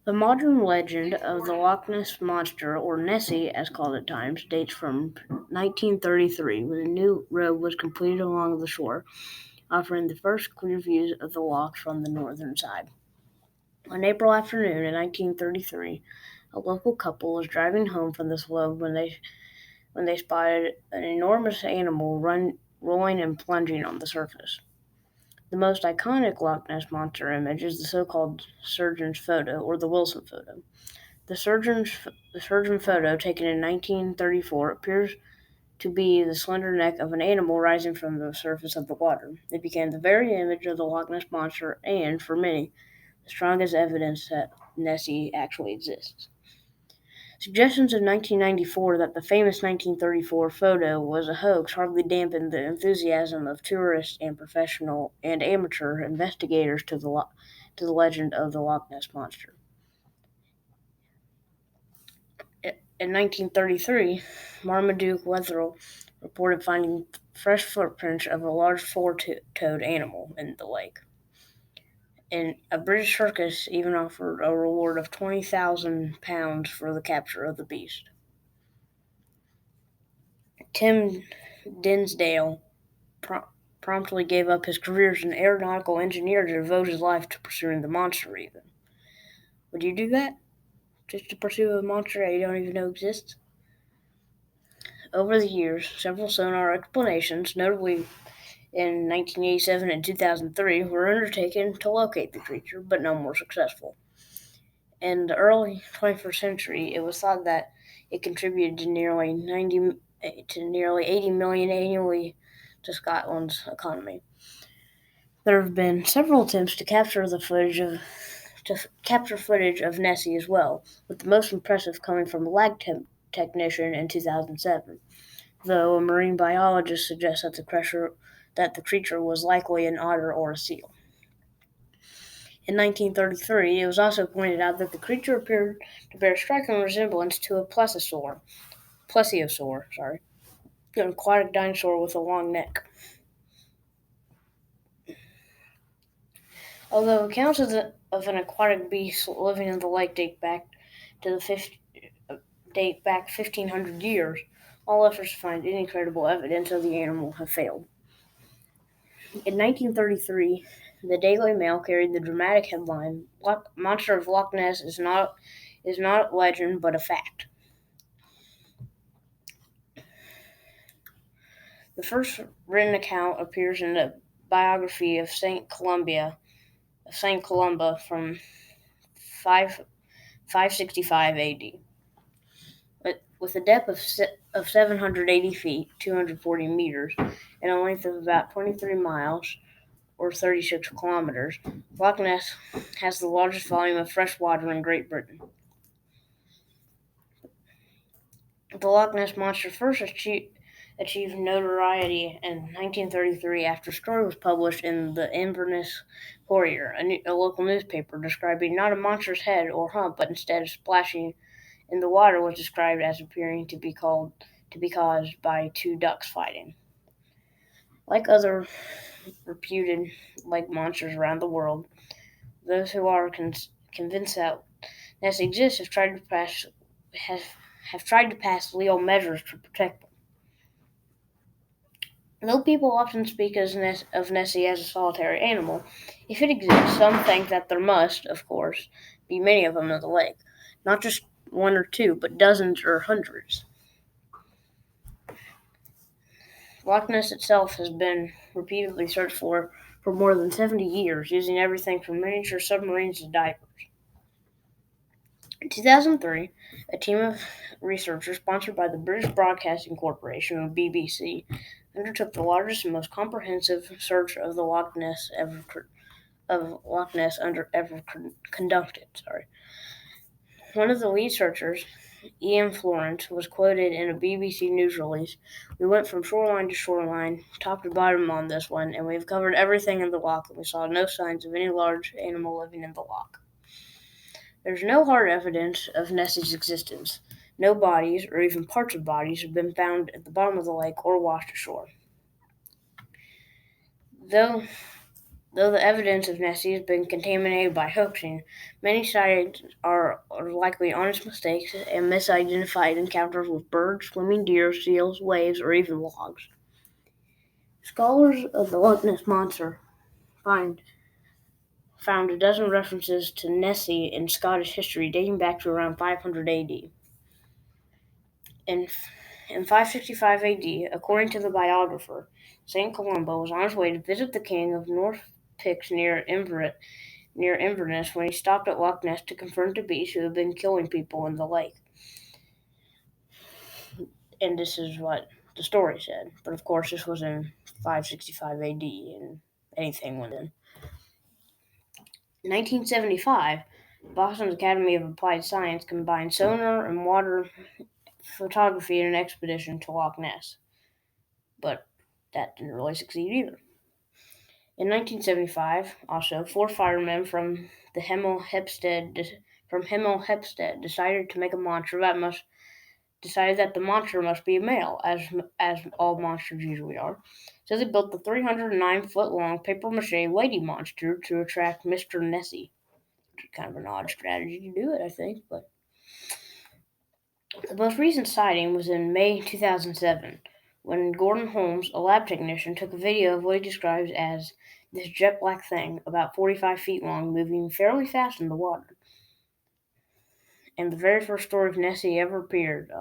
The modern legend of the Loch Ness Monster, or Nessie as called at times, dates from 1933, when a new road was completed along the shore, offering the first clear views of the loch from the northern side. On April afternoon in 1933, a local couple was driving home from the slope when they spotted an enormous animal rolling and plunging on the surface. The most iconic Loch Ness Monster image is the so-called surgeon's photo, or the Wilson photo. The surgeon photo, taken in 1934, appears to be the slender neck of an animal rising from the surface of the water. It became the very image of the Loch Ness Monster and, for many, the strongest evidence that Nessie actually exists. Suggestions in 1994 that the famous 1934 photo was a hoax hardly dampened the enthusiasm of tourists and professional and amateur investigators to the legend of the Loch Ness Monster. In 1933, Marmaduke Wetherill reported finding fresh footprints of a large four-toed animal in the lake, and a British circus even offered a reward of £20,000 for the capture of the beast. Tim Dinsdale promptly gave up his career as an aeronautical engineer to devote his life to pursuing the monster even. Would you do that? Just to pursue a monster that you don't even know exists? Over the years, several sonar explanations, notably in 1987 and 2003, were undertaken to locate the creature, but none were successful. In the early 21st century, it was thought that it contributed to nearly 80 million annually to Scotland's economy. There have been several attempts to capture footage of Nessie as well, with the most impressive coming from a technician in 2007, though a marine biologist suggests that the creature was likely an otter or a seal. In 1933, it was also pointed out that the creature appeared to bear a striking resemblance to a plesiosaur, an aquatic dinosaur with a long neck. Although accounts of an aquatic beast living in the lake date back 1,500 years, all efforts to find any credible evidence of the animal have failed. In 1933, the Daily Mail carried the dramatic headline, "Monster of Loch Ness is not legend but a fact." The first written account appears in the biography of Saint Columba from 565 AD. With a depth of 780 feet (240 meters) and a length of about 23 miles or 36 kilometers, Loch Ness has the largest volume of fresh water in Great Britain. The Loch Ness Monster first achieved notoriety in 1933 after a story was published in the Inverness Courier, a local newspaper, describing not a monster's head or hump, but instead a splashing in the water was described as appearing to be caused by two ducks fighting. Like other reputed lake monsters around the world, those who are convinced that Ness exists have tried to pass legal measures to protect them. Though people often speak of Nessie as a solitary animal, if it exists, some think that there must, of course, be many of them in the lake, not just one or two, but dozens or hundreds. Loch Ness itself has been repeatedly searched for more than 70 years, using everything from miniature submarines to divers. In 2003, a team of researchers sponsored by the British Broadcasting Corporation, or BBC, undertook the largest and most comprehensive search of the Loch Ness ever conducted. One of the lead searchers, Ian Florence, was quoted in a BBC news release. "We went from shoreline to shoreline, top to bottom on this one, and we've covered everything in the loch, and we saw no signs of any large animal living in the loch. There's no hard evidence of Nessie's existence. No bodies, or even parts of bodies, have been found at the bottom of the lake or washed ashore. Though Though the evidence of Nessie has been contaminated by hoaxing, many sightings are likely honest mistakes and misidentified encounters with birds, swimming deer, seals, waves, or even logs. Scholars of the Lochness Monster found a dozen references to Nessie in Scottish history dating back to around 500 AD. In 565 AD, according to the biographer, St. Columba was on his way to visit the king of North Picts near Inverness when he stopped at Loch Ness to confront a beast who had been killing people in the lake. And this is what the story said. But of course, this was in 565 AD, and anything went in. In 1975, Boston's Academy of Applied Science combined sonar and water photography in an expedition to Loch Ness. But that didn't really succeed either. In 1975, also, four firemen from Hemel Hempstead decided to make a monster decided that the monster must be a male, as all monsters usually are. So they built the 309-foot-long papier-mâché lady monster to attract Mr. Nessie. Which is kind of an odd strategy to do it, I think, but the most recent sighting was in May 2007, when Gordon Holmes, a lab technician, took a video of what he describes as this jet black thing, about 45 feet long, moving fairly fast in the water. And the very first story of Nessie ever appeared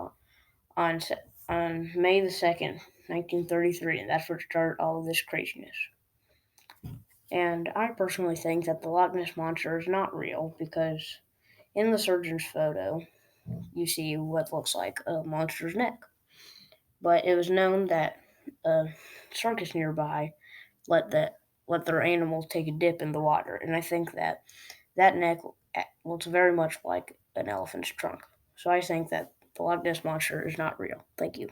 on May the 2nd, 1933, and that's what started all of this craziness. And I personally think that the Loch Ness Monster is not real because in the surgeon's photo, you see what looks like a monster's neck. But it was known that a circus nearby let their animals take a dip in the water, and I think that neck looks very much like an elephant's trunk. So I think that the Loch Ness Monster is not real. Thank you.